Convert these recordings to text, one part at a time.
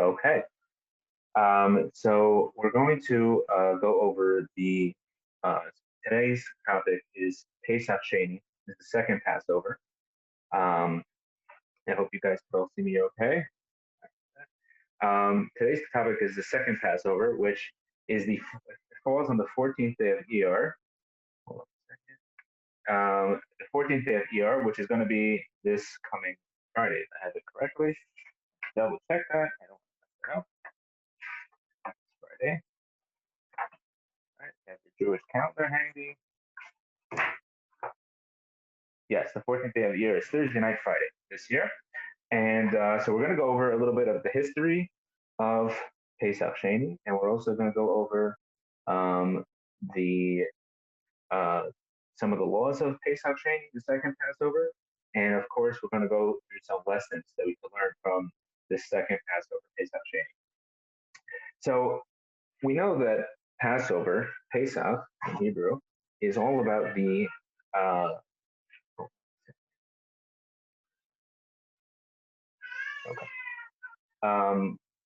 Okay. So we're going to go over uh, today's topic is Pesach Sheini, is the second Passover. Um, I hope you guys can all see me okay. Today's topic is the second Passover, which is falls on the 14th day of ER. Hold on a second. The 14th day of ER, which is going to be this coming Friday, if I have it correctly. Double check that. I don't want to mess it up. It's Friday. All right, have the Jewish calendar handy. Yes, the 14th day of the year is Thursday night, Friday this year. And so we're going to go over a little bit of the history of Pesach Sheini, and we're also going to go over um, the some of the laws of Pesach Sheini, the second Passover. And of course, we're going to go through some lessons that we can learn from this second Passover, Pesach Sheini. So we know that Passover, Pesach in Hebrew, is all about the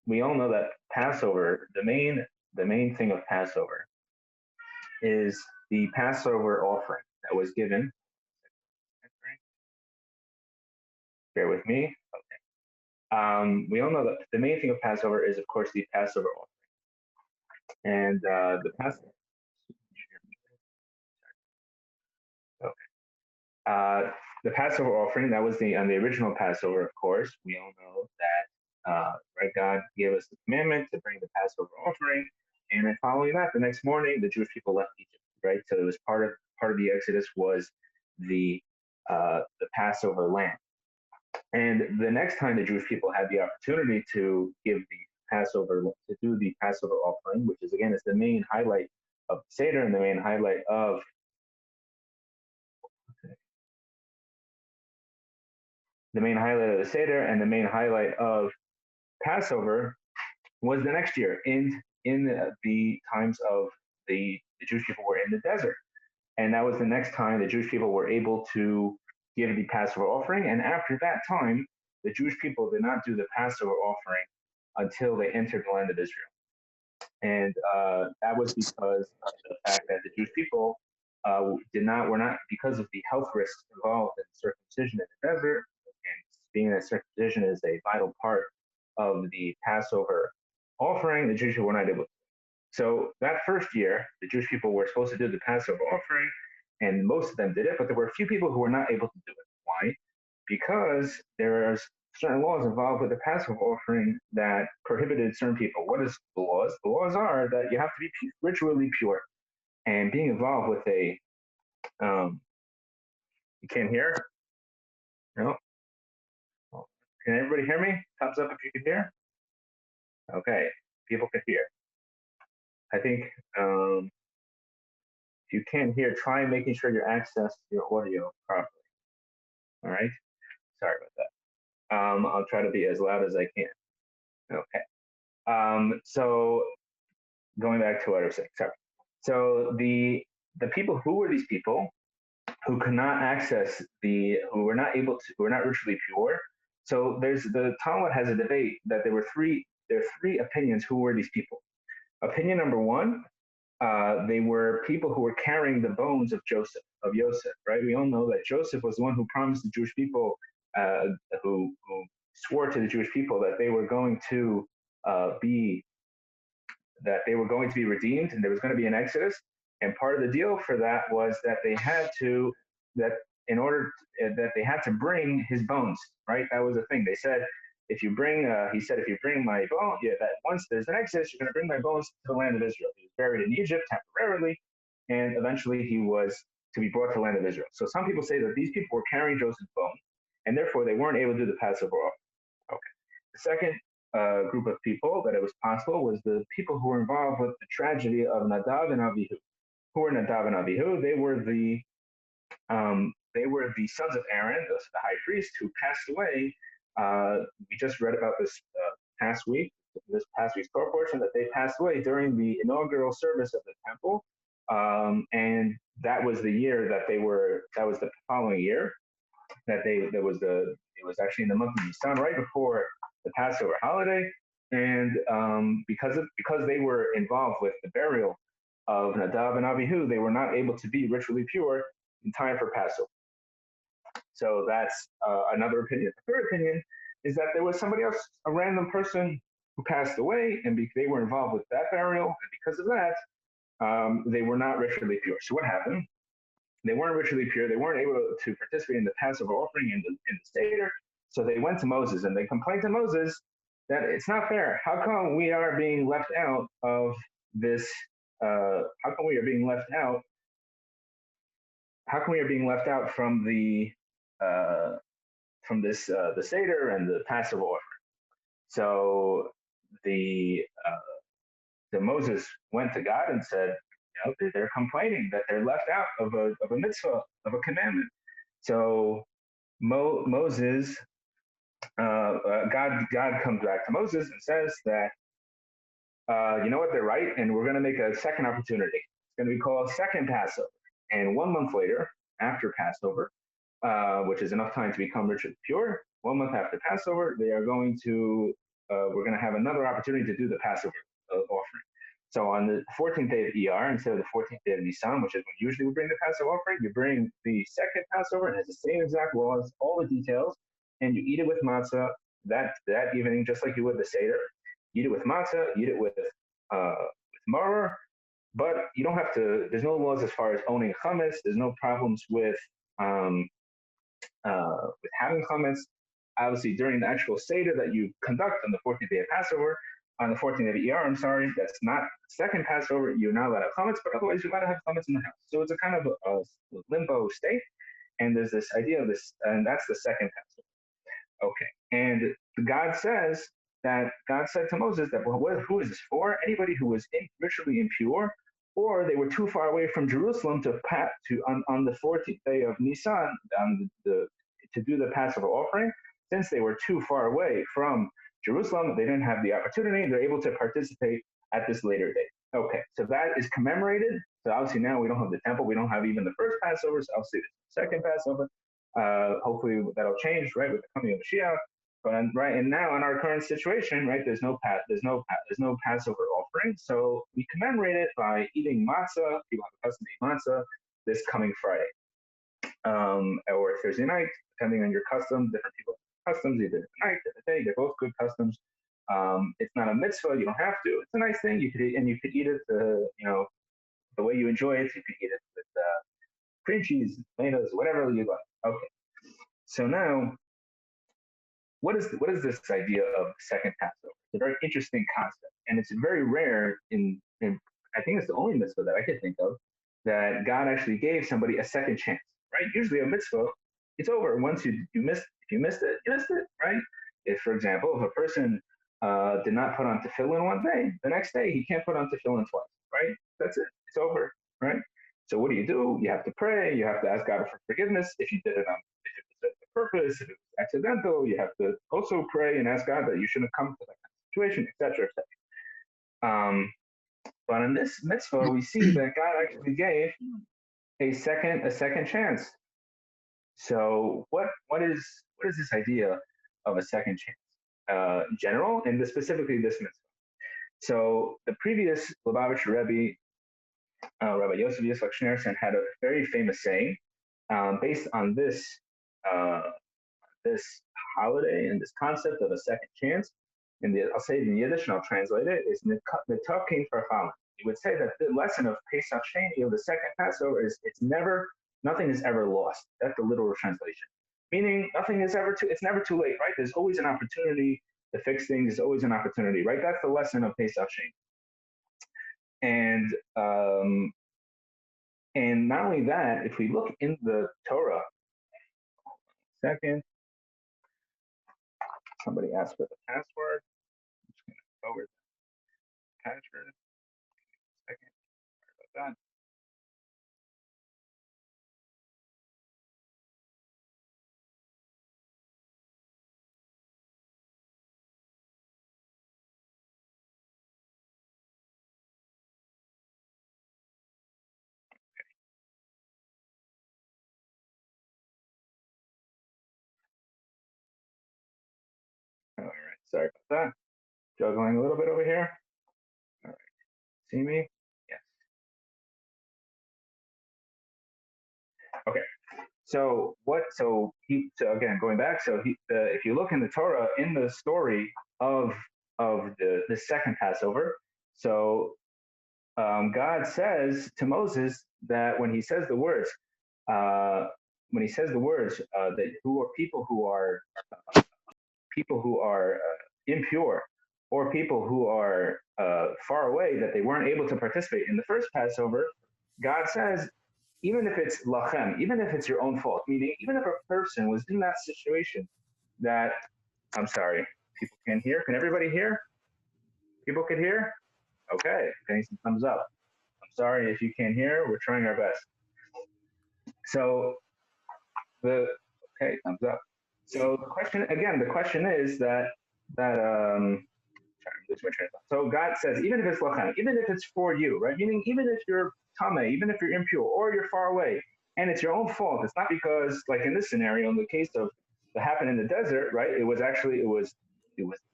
we all know that Passover, the main thing of Passover is the Passover offering that was given. Bear with me. Okay. We all know that the main thing of Passover is, of course, the Passover offering, and the Passover. Okay. The Passover offering, that was on the original Passover, of course. We all know that, right, God gave us the commandment to bring the Passover offering, and then following that, the next morning, the Jewish people left Egypt, right? So it was part of the Exodus was the Passover lamb. And the next time the Jewish people had the opportunity to give the to do the Passover offering, which is again is the main highlight of the Seder and the main highlight of the Seder and the main highlight of Passover was the next year in the times of the Jewish people were in the desert. And that was the next time the Jewish people were able to give the Passover offering. And after that time, the Jewish people did not do the Passover offering until they entered the land of Israel. And that was because of the fact that the Jewish people were not, because of the health risks involved in circumcision in the desert, and being that circumcision is a vital part of the Passover offering, the Jewish people were not able to. So that first year, the Jewish people were supposed to do the Passover offering, and most of them did it, but there were a few people who were not able to do it. Why? Because there's certain laws involved with the Passover offering that prohibited certain people. What is the laws? The laws are that you have to be ritually pure, and being involved with you can't hear? No? Can everybody hear me? Thumbs up if you can hear. Okay, people can hear. I think if you can't hear, try making sure you access your audio properly. All right. Sorry about that. I'll try to be as loud as I can. Okay. So going back to what I was saying. Sorry. So the people, who were these people who could not access who were not able to, who were not ritually pure? So the Talmud has a debate that there are three opinions. Who were these people? Opinion number one, they were people who were carrying the bones of Joseph, right? We all know that Joseph was the one who promised the Jewish people, who swore to the Jewish people that they were going to be redeemed and there was going to be an Exodus. And part of the deal for that was that they had to bring his bones, right? That was the thing. They said, if you bring my bone, that once there's an Exodus, you're going to bring my bones to the land of Israel. He was buried in Egypt temporarily, and eventually he was to be brought to the land of Israel. So some people say that these people were carrying Joseph's bone, and therefore they weren't able to do the Passover offering. Okay. The second group of people that it was possible was the people who were involved with the tragedy of Nadav and Avihu. Who were Nadav and Avihu? They were the sons of Aaron, the high priest, who passed away. We just read about this past week's Torah portion, that they passed away during the inaugural service of the temple, and that was the year that that was the following year it was actually in the month of Nisan, right before the Passover holiday, and because they were involved with the burial of Nadav and Abihu, they were not able to be ritually pure in time for Passover. So that's another opinion. The third opinion is that there was somebody else, a random person who passed away, and they were involved with that burial, and because of that, they were not ritually pure. So what happened? They weren't ritually pure. They weren't able to participate in the Passover offering in the Seder. So they went to Moses and they complained to Moses that it's not fair. How come we are being left out of this? How come we are being left out? How come we are being left out from the the Seder and the Passover offering? So the Moses went to God and said, they're complaining that they're left out of a mitzvah, of a commandment. So Moses, God comes back to Moses and says that, you know what, they're right, and we're going to make a second opportunity. It's going to be called Second Passover. And 1 month later, after Passover, which is enough time to become ritually pure, 1 month after Passover, we're going to have another opportunity to do the Passover offering. So on the 14th day of ER, instead of the 14th day of Nisan, which is when usually we bring the Passover offering, you bring the second Passover, and it has the same exact laws, all the details, and you eat it with matzah that evening, just like you would the Seder. Eat it with matzah, eat it with maror, but you don't have to. There's no laws as far as owning chametz. There's no problems with having chametz. Obviously, during the actual Seder that you conduct on the 14th day of Passover, on the 14th day of ER, I'm sorry, that's not second Passover. You're not allowed to have chametz, but otherwise you're allowed to have chametz in the house. So it's a kind of a limbo state, and there's this idea of this, and that's the second Passover. Okay, and God said to Moses that, well, who is this for? Anybody who was ritually impure, or they were too far away from Jerusalem on the 14th day of Nisan to do the Passover offering. Since they were too far away from Jerusalem, they didn't have the opportunity. They're able to participate at this later date. Okay, so that is commemorated. So obviously now we don't have the temple. We don't have even the first Passover. So obviously the second Passover. Hopefully that'll change, right, with the coming of Mashiach. But right, and now in our current situation, right, there's no Passover offering, so we commemorate it by eating matzah. People have a custom to eat matzah this coming Friday, or Thursday night, depending on your custom. Different people have customs, either the night or the day. They're both good customs. It's not a mitzvah; you don't have to. It's a nice thing. You could eat it, the way you enjoy it. You could eat it with cream cheese, tomatoes, whatever you like. Okay. So now, what is this idea of second Passover? It's a very interesting concept, and it's very rare in I think it's the only mitzvah that I could think of that God actually gave somebody a second chance. Right? Usually a mitzvah, it's over once you missed. If you missed it, you missed it. Right? If, for example, if a person did not put on tefillin one day, the next day he can't put on tefillin twice. Right? That's it. It's over. Right? So what do? You have to pray. You have to ask God for forgiveness if you did it on purpose. If it was accidental, you have to also pray and ask God that you shouldn't come to that kind of situation, etc., etc. But in this mitzvah, we see that God actually gave a second chance. So what is this idea of a second chance? General, and specifically this mitzvah. So the previous Lubavitcher Rebbe, Rabbi Yosef Yitzchak Schneerson, had a very famous saying based on this holiday and this concept of a second chance. I'll say it in Yiddish and I'll translate it. It's Nitakin Farchalan. He would say that the lesson of Pesach Sheini, of the second Passover, is nothing is ever lost. That's the literal translation. Meaning it's never too late, right? There's always an opportunity to fix things. There's always an opportunity, right? That's the lesson of Pesach Sheini. And not only that, if we look in the Torah, second, somebody asked for the password. I'm just going to go over the password. Second, sorry about that. All right, sorry about that. Juggling a little bit over here. All right. See me? Yes. Okay. So what? So again, going back. If you look in the Torah, in the story of the second Passover, so God says to Moses that uh, when he says the words that who are people who are impure or people who are far away, that they weren't able to participate in the first Passover, God says, even if it's lachem, even if it's your own fault, meaning even if a person was in that situation that, I'm sorry, people can't hear. Can everybody hear? People can hear? Okay, getting some thumbs up. I'm sorry if you can't hear. We're trying our best. So the okay, thumbs up. So the question is that so God says, even if it's lachem, even if it's for you, right? Meaning, even if you're tame, even if you're impure or you're far away, and it's your own fault. It's not because, like in this scenario, in the case of what happened in the desert, right? It was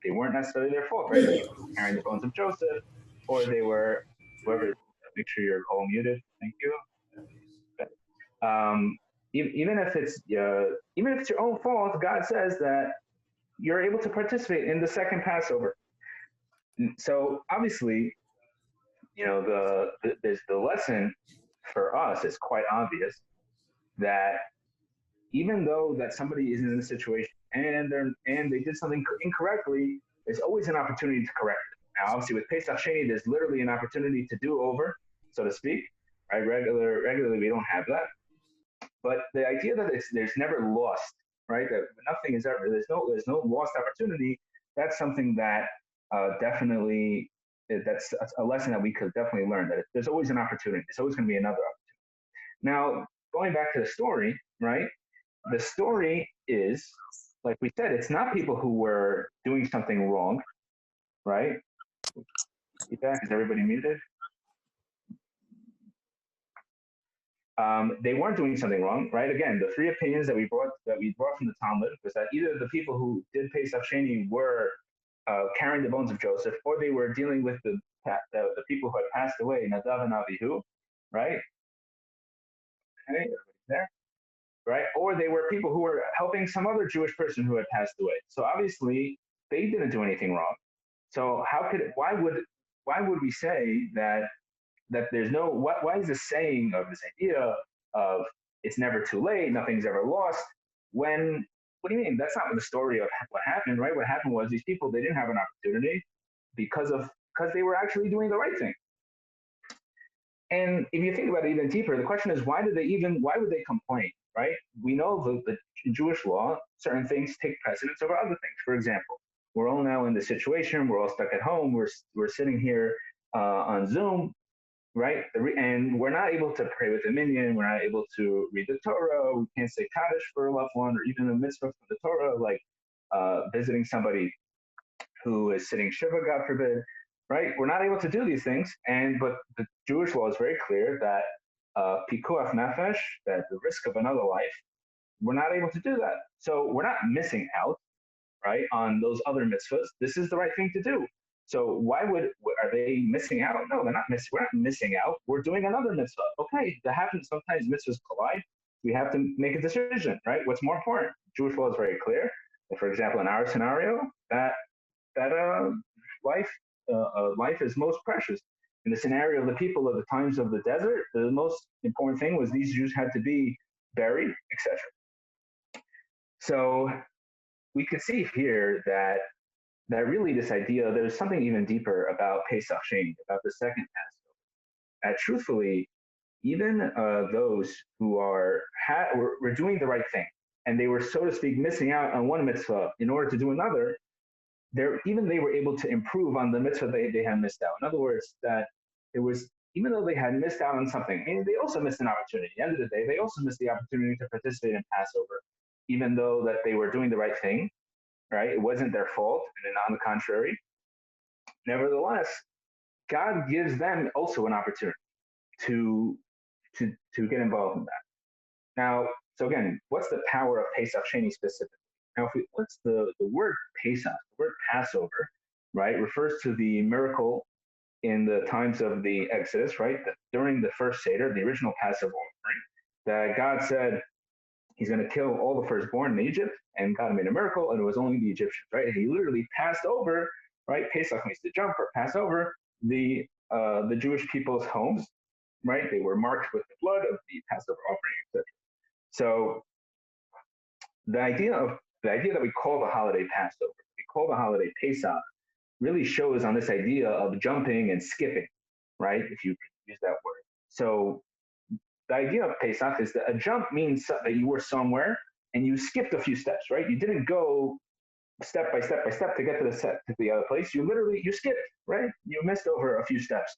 they weren't necessarily their fault, right? The people who carrying the bones of Joseph, or they were whoever. Make sure you're all muted. Thank you. Um, even if it's your own fault, God says that you're able to participate in the second Passover. So obviously, the lesson for us is quite obvious that even though that somebody is in a situation and they did something incorrectly, there's always an opportunity to correct it. Now, obviously, with Pesach Sheini, there's literally an opportunity to do over, so to speak. Right? Regularly, we don't have that. But the idea that there's never lost, right? That nothing is ever there's no lost opportunity. That's something that definitely that's a lesson that we could definitely learn. That there's always an opportunity. There's always going to be another opportunity. Now, going back to the story, right? The story is, like we said, it's not people who were doing something wrong, right? Feedback, is everybody muted? They weren't doing something wrong, right? Again, the three opinions that we brought from the Talmud was that either the people who did Pesach Sheni were carrying the bones of Joseph, or they were dealing with the people who had passed away, Nadav and Avihu, right? Okay, everybody's there, right? Or they were people who were helping some other Jewish person who had passed away. So obviously, they didn't do anything wrong. So why would we say that there's no why is this saying of this idea of it's never too late, nothing's ever lost, when what do you mean? That's not the story of what happened, right? What happened was these people, they didn't have an opportunity because they were actually doing the right thing. And if you think about it even deeper, the question is why would they complain, right? We know the in Jewish law, certain things take precedence over other things. For example, we're all now in the situation, we're all stuck at home, we're sitting here on Zoom, right? And we're not able to pray with a minyan. We're not able to read the Torah. We can't say Kaddish for a loved one or even a mitzvah from the Torah, like visiting somebody who is sitting Shiva, God forbid, right? We're not able to do these things. But the Jewish law is very clear that pikuach nefesh, that the risk of another life, we're not able to do that. So we're not missing out, right, on those other mitzvahs. This is the right thing to do. So are they missing out? No, they're not missing. We're not missing out. We're doing another mitzvah. Okay, that happens. Sometimes mitzvahs collide. We have to make a decision, right? What's more important? Jewish law is very clear. For example, in our scenario, that life is most precious. In the scenario of the people of the times of the desert, the most important thing was these Jews had to be buried, etc. So we could see here that really this idea, there's something even deeper about Pesach Sheni, about the second Passover. Truthfully, even those who were doing the right thing, and they were, so to speak, missing out on one mitzvah in order to do another, they were able to improve on the mitzvah they had missed out. In other words, that it was, even though they had missed out on something, I mean, they also missed an opportunity. At the end of the day, they also missed the opportunity to participate in Passover, even though that they were doing the right thing, right? It wasn't their fault, and on the contrary. Nevertheless, God gives them also an opportunity to to get involved in that. Now, so again, what's the power of Pesach Sheni specifically? Now, what's the word Pesach, the word Passover, right, refers to the miracle in the times of the Exodus, right? That during the first Seder, the original Passover offering, that God said he's going to kill all the firstborn in Egypt, and God made a miracle, and it was only the Egyptians, right? And he literally passed over, right? Pesach means to jump or pass over the Jewish people's homes, right? They were marked with the blood of the Passover offering, etc. So the idea that we call the holiday Passover, we call the holiday Pesach, really shows on this idea of jumping and skipping, right? If you could use that word. So the idea of Pesach is that a jump means that you were somewhere and you skipped a few steps, right? You didn't go step by step by step to get to the other place. You skipped, right? You missed over a few steps.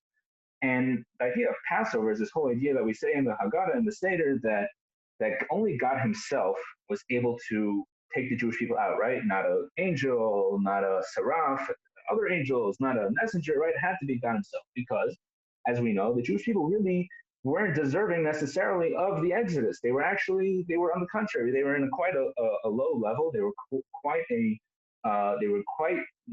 And the idea of Passover is this whole idea that we say in the Haggadah and the Seder that only God Himself was able to take the Jewish people out, right? Not an angel, not a seraph, other angels, not a messenger, right? It had to be God Himself because, as we know, the Jewish people really weren't deserving necessarily of the Exodus. They were on the contrary, they were in quite a low level. They were quite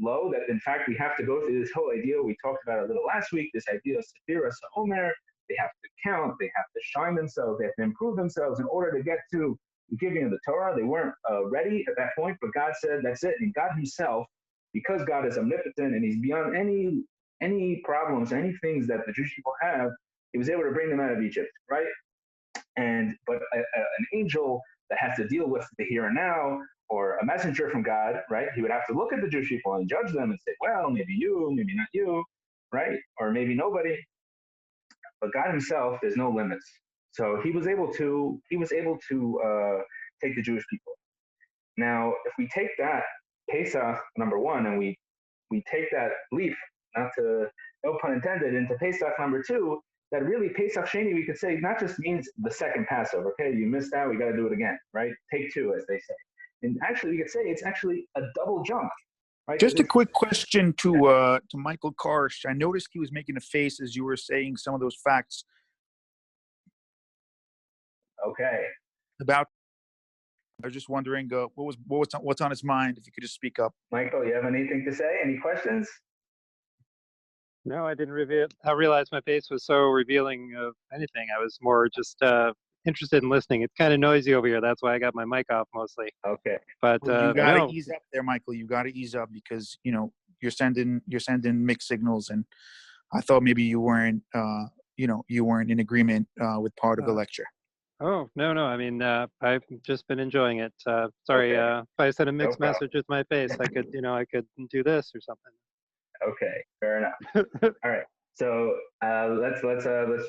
low that, in fact, we have to go through this whole idea. We talked about it a little last week, this idea of Sephira Omer. They have to count, they have to shine themselves, they have to improve themselves in order to get to the giving of the Torah. They weren't ready at that point, but God said, that's it. And God Himself, because God is omnipotent and He's beyond any problems, any things that the Jewish people have, He was able to bring them out of Egypt, right? But an angel that has to deal with the here and now, or a messenger from God, right? He would have to look at the Jewish people and judge them and say, well, maybe you, maybe not you, right? Or maybe nobody. But God Himself, there's no limits. So He was able to take the Jewish people. Now, if we take that Pesach number one, and we take that leap, no pun intended, into Pesach number two, that really Pesach Sheini, we could say, not just means the second Passover. Okay, you missed out, we got to do it again, right? Take two, as they say. And actually, we could say it's actually a double jump, right? Just a quick question to Michael Karsh. I noticed he was making a face as you were saying some of those facts. Okay. I was just wondering what's on his mind. If you could just speak up. Michael, you have anything to say? Any questions? No, I didn't realize my face was so revealing of anything. I was more just interested in listening. It's kind of noisy over here. That's why I got my mic off mostly. Okay. But you gotta ease up there, Michael. You gotta ease up because you're sending mixed signals, and I thought maybe you weren't in agreement with part of the lecture. Oh, no. I mean, I've just been enjoying it. Sorry, okay. If I sent a mixed message with my face, I could do this or something. Okay, fair enough. All right. So let's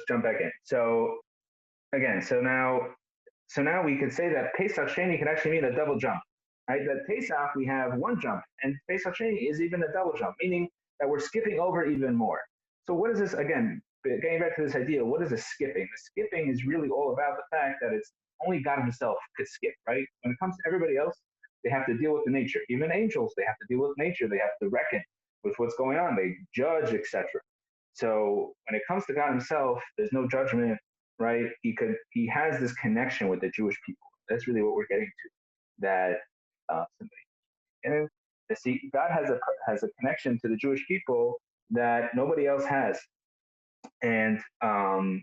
jump back in. So again, so now we could say that Pesach Sheini could actually mean a double jump, right? That Pesach we have one jump, and Pesach Sheini is even a double jump, meaning that we're skipping over even more. So what is this again? Getting back to this idea, what is a skipping? The skipping is really all about the fact that it's only God Himself could skip, right? When it comes to everybody else, they have to deal with the nature. Even angels, they have to deal with nature. They have to reckon with what's going on. They judge, etc. So when it comes to God Himself, there's no judgment, right? He has this connection with the Jewish people. That's really what we're getting to. That God has a connection to the Jewish people that nobody else has, and God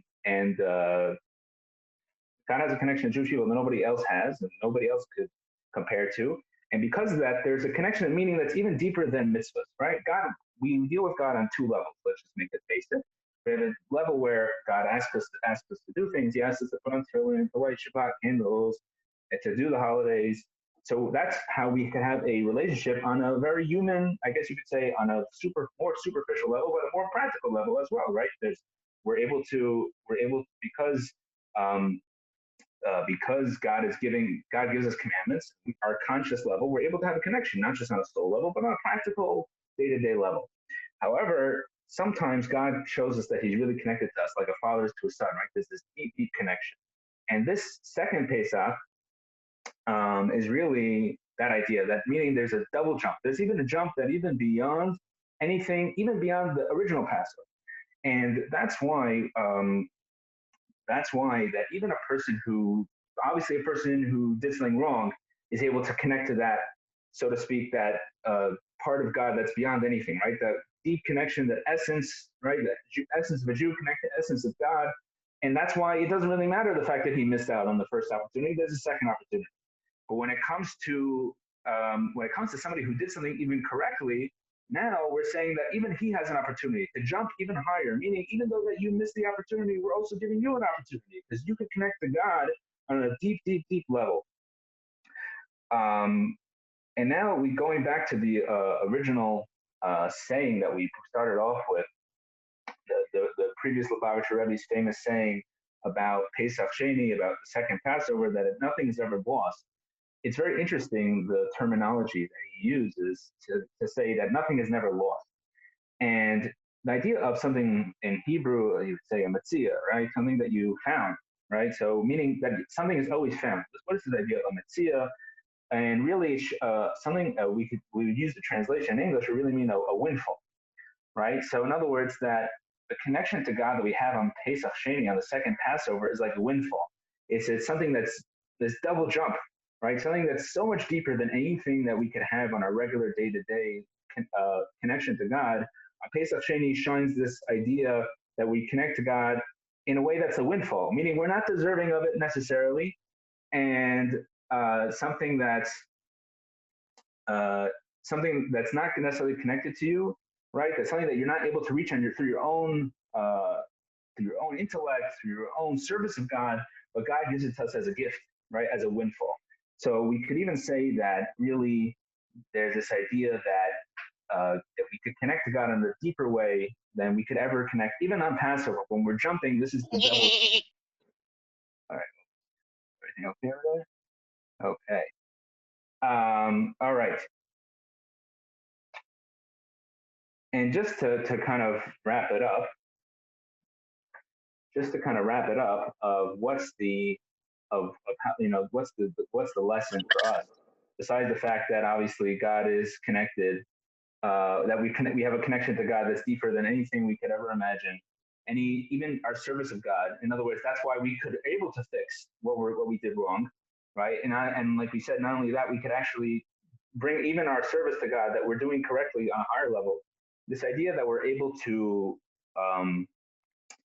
has a connection to Jewish people that nobody else has, and nobody else could compare to. And because of that, there's a connection and meaning that's even deeper than mitzvahs, right? We deal with God on two levels. Let's just make it basic. We have a level where God asks us to do things. He asks us to put on tefillin, to light Shabbat candles, and to do the holidays. So that's how we can have a relationship on a very human, I guess you could say, on a more superficial level, but a more practical level as well, right? We're able because God gives us commandments, our conscious level, we're able to have a connection, not just on a soul level, but on a practical day-to-day level. However, sometimes God shows us that He's really connected to us, like a father is to a son, right? There's this deep, deep connection. And this second Pesach is really that idea, that meaning there's a double jump. There's even a jump that even beyond anything, even beyond the original Passover. And that's why that even a person who did something wrong is able to connect to that so to speak, that part of God that's beyond anything, right? That deep connection, that essence, right? The essence of a Jew connected essence of God. And that's why it doesn't really matter the fact that he missed out on the first opportunity. There's a second opportunity. But when it comes to somebody who did something even correctly, now we're saying that even he has an opportunity to jump even higher, meaning even though that you missed the opportunity, we're also giving you an opportunity because you could connect to God on a deep, deep, deep level. And now we going back to the original saying that we started off with, the previous Lubavitcher Rebbe's famous saying about Pesach Sheini, about the second Passover, that nothing is ever lost. It's very interesting, the terminology that he uses to say that nothing is never lost. And the idea of something in Hebrew, you would say a matzia, right? Something that you found, right? So meaning that something is always found. What is the idea of a matzia? And really, something we would use the translation in English would really mean a windfall, right? So in other words, that the connection to God that we have on Pesach Sheini, on the second Passover, is like a windfall. It's something that's this double jump, right? Something that's so much deeper than anything that we could have on our regular day-to-day connection to God. Pesach Sheini shines this idea that we connect to God in a way that's a windfall, meaning we're not deserving of it necessarily, and something that's not necessarily connected to you, right? That's something that you're not able to reach on through your own intellect, through your own service of God, but God gives it to us as a gift, right? As a windfall. So we could even say that really there's this idea that if we could connect to God in a deeper way than we could ever connect, even on Passover, when we're jumping, this is the double. All right. Everything okay over there? Okay. All right. And just to kind of wrap it up, of what's the lesson for us, besides the fact that obviously God is connected, that we have a connection to God that's deeper than anything we could ever imagine, and even our service of God. In other words, that's why we could able to fix what we did wrong, right? And like we said, not only that, we could actually bring even our service to God that we're doing correctly on a higher level. This idea that we're able to,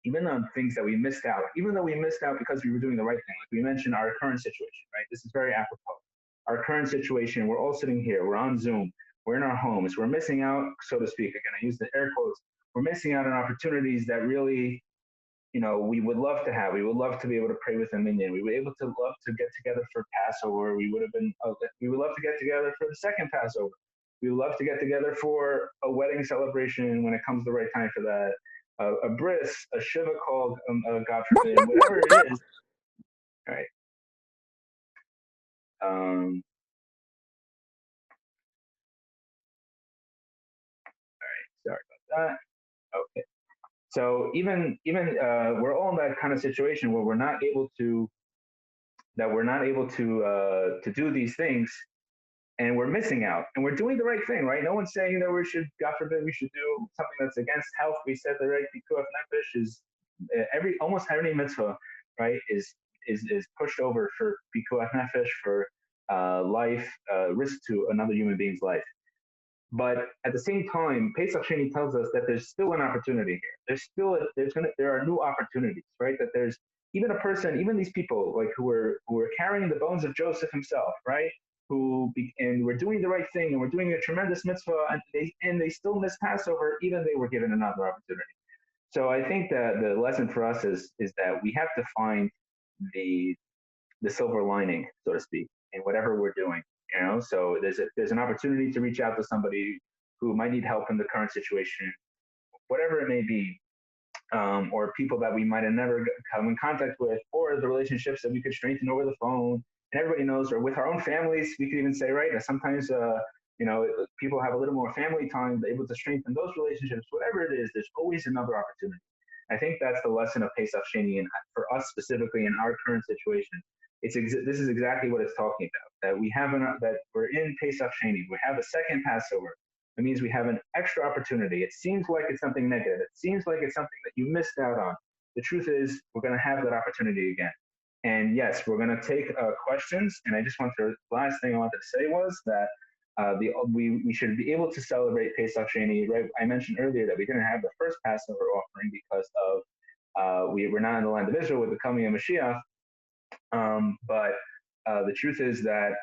even on things that we missed out, even though we missed out because we were doing the right thing, like we mentioned our current situation, right? This is very apropos. Our current situation, we're all sitting here, we're on Zoom, we're in our homes, we're missing out, so to speak, again, I use the air quotes, we're missing out on opportunities that really, we would love to have. We would love to be able to pray with a minyan. We would love to get together for Passover. We would love to get together for the second Passover. We would love to get together for a wedding celebration when it comes the right time for that. A bris, a shiva called, God forbid, whatever it is. All right. All right. Sorry about that. Okay. So even we're all in that kind of situation where we're not able to do these things, and we're missing out, and we're doing the right thing, right? No one's saying that we should, God forbid, we should do something that's against health. We said the right pikuach nefesh is almost every mitzvah, right? Is pushed over for pikuach nefesh, for life, risk to another human being's life. But at the same time, Pesach Sheini tells us that there's still an opportunity here. There are new opportunities, right? That there's even a person, even these people like who are carrying the bones of Joseph himself, right? And we're doing the right thing, and we're doing a tremendous mitzvah, and they still miss Passover, even they were given another opportunity. So I think that the lesson for us is that we have to find the silver lining, so to speak, in whatever we're doing. So there's an opportunity to reach out to somebody who might need help in the current situation, whatever it may be, or people that we might have never come in contact with, or the relationships that we could strengthen over the phone. And everybody knows, or with our own families, we could even say, right, sometimes, people have a little more family time, they're able to strengthen those relationships. Whatever it is, there's always another opportunity. I think that's the lesson of Pesach Sheini, and for us specifically in our current situation. This is exactly what it's talking about. That we're in Pesach Sheini. We have a second Passover. It means we have an extra opportunity. It seems like it's something negative. It seems like it's something that you missed out on. The truth is, we're going to have that opportunity again. And yes, we're going to take questions. And I just the last thing I wanted to say was that we should be able to celebrate Pesach Sheini. Right? I mentioned earlier that we didn't have the first Passover offering because of we were not in the land of Israel with the coming of Mashiach. But the truth is that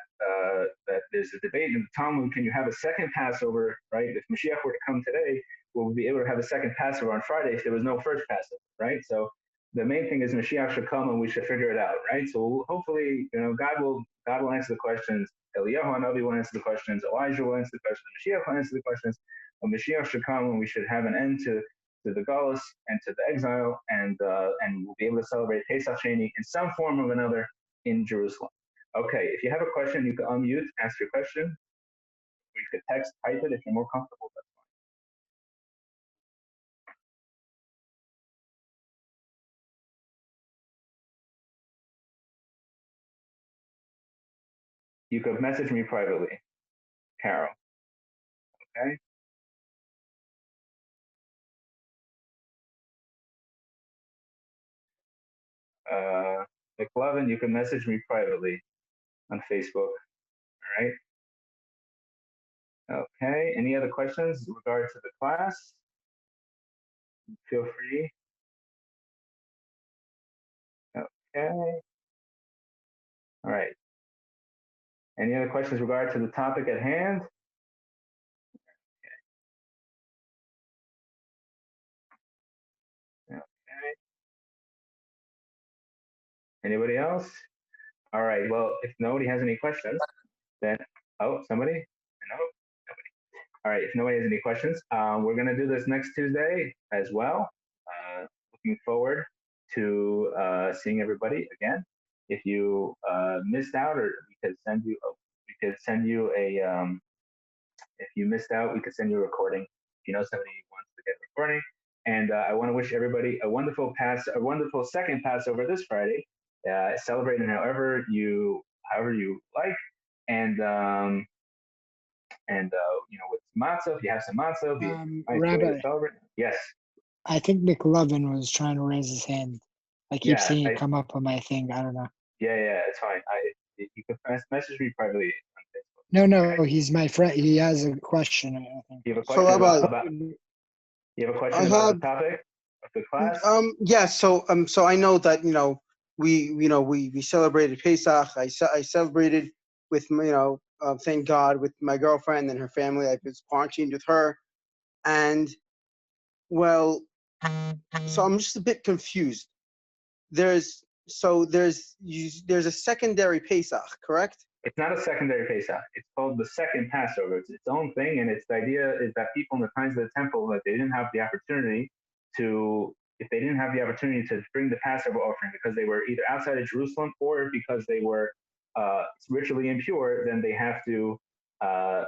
there's a debate in the Talmud: can you have a second Passover? Right? If Mashiach were to come today, will we be able to have a second Passover on Friday if there was no first Passover? Right? So the main thing is Mashiach should come and we should figure it out. Right? So hopefully, God will answer the questions. Eliyahu Hanavi will answer the questions. Elijah will answer the questions. Mashiach will answer the questions. But Mashiach should come and we should have an end to the Galus and to the exile, and we'll be able to celebrate Pesach Sheini in some form or another in Jerusalem. Okay, if you have a question, you can unmute, ask your question. Or you could text, type it if you're more comfortable. That's fine. You could message me privately, Carol. Okay. McLovin, you can message me privately on Facebook. All right. Okay. Any other questions in regard to the class? Feel free. Okay. All right. Any other questions in regard to the topic at hand? Okay. Anybody else? All right. Well, if nobody has any questions, then somebody? No, nobody. All right. If nobody has any questions, we're gonna do this next Tuesday as well. Looking forward to seeing everybody again. If you missed out, or we could send you a. If you missed out, we could send you a recording. If you know somebody who wants to get a recording. And I want to wish everybody a wonderful second Passover this Friday. Celebrating however you like, and with matzah, if you have some matzah, be a nice way to Rabbi, celebrate. Yes. I think McLovin was trying to raise his hand. I keep seeing it come up on my thing. I don't know. Yeah, it's fine. You can message me privately on Facebook. No, he's my friend. He has a question. I think. You have a question about the topic of the class? Yeah. So I know that we celebrated Pesach. I celebrated with thank God, with my girlfriend and her family. I was quarantined with her, and so I'm just a bit confused. There's a secondary Pesach, correct? It's not a secondary Pesach. It's called the second Passover. It's its own thing, and the idea is that people in the times of the temple, that they didn't have the opportunity to bring the Passover offering because they were either outside of Jerusalem or because they were ritually impure, then they have to God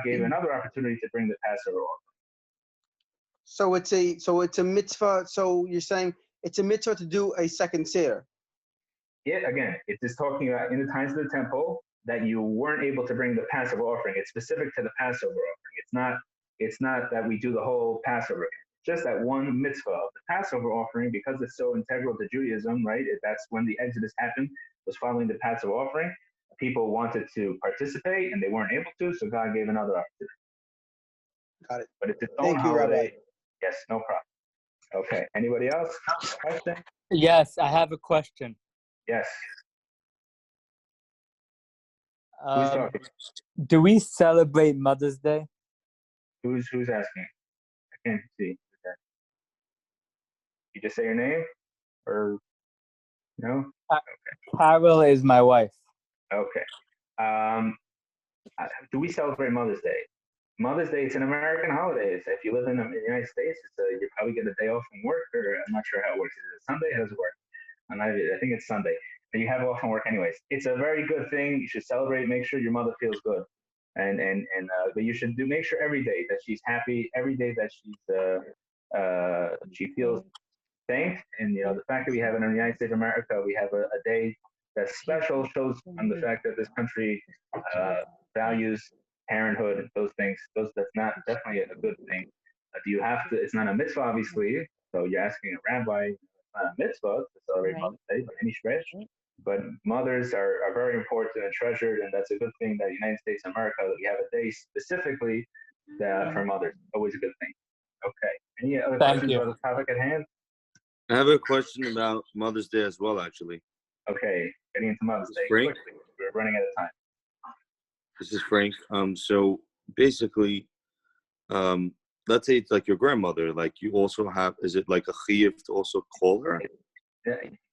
gave another opportunity to bring the Passover offering. So it's a mitzvah. So you're saying it's a mitzvah to do a second seder. Yeah, again, it's just talking about in the times of the temple that you weren't able to bring the Passover offering. It's specific to the Passover offering. It's not that we do the whole Passover. It's just that one mitzvah of the Passover offering, because it's so integral to Judaism, right? That's when the Exodus happened, was following the Passover offering. People wanted to participate and they weren't able to, so God gave another opportunity. Got it. But it's its own holiday. Rabbi. Yes, no problem. Okay. Anybody else? Question? Yes, I have a question. Yes. Who's talking? Do we celebrate Mother's Day? Who's asking? I can't see. Okay. You just say your name, or no? Okay. Carol is my wife. Okay. Do we celebrate Mother's Day? Mother's Day, it's an American holiday. If you live in the United States, you probably get a day off from work, or I'm not sure how it works. Is it Sunday? How does it work? I think it's Sunday. But you have off from work anyways. It's a very good thing. You should celebrate. Make sure your mother feels good, but you should make sure every day that she's happy. Every day that she feels thanked. And the fact that we have in the United States of America, we have a day that's special, shows on the fact that this country values parenthood, those things. That's not definitely a good thing. Do you have to? It's not a mitzvah, obviously. So you're asking a rabbi. It's not a mitzvah to celebrate Mother's Day by any stretch. But mothers are very important and treasured, and that's a good thing that the United States of America, that we have a day specifically for mothers. Always a good thing. Okay. Any other questions about the topic at hand? I have a question about Mother's Day as well, actually. Okay, getting into Mother's Day Frank? quickly. We're running out of time. This is Frank. So basically, let's say it's like your grandmother. Like you also have, is it like a chiyuv to also call her?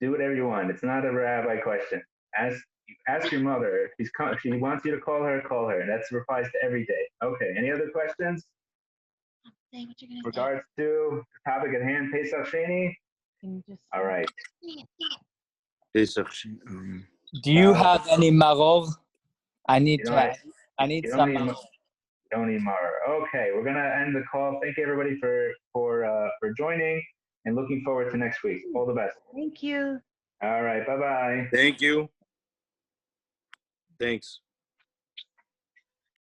Do whatever you want. It's not a rabbi question. Ask your mother. If she wants you to call her, call her. That applies to every day. Okay. Any other questions? Regards to the topic at hand, Pesach Sheini. All right. Pesach. Do you have any maror? I need some maror. Don't need maror. Okay, we're gonna end the call. Thank you everybody for joining, and looking forward to next week. All the best. Thank you. All right. Bye bye. Thank you. Thanks.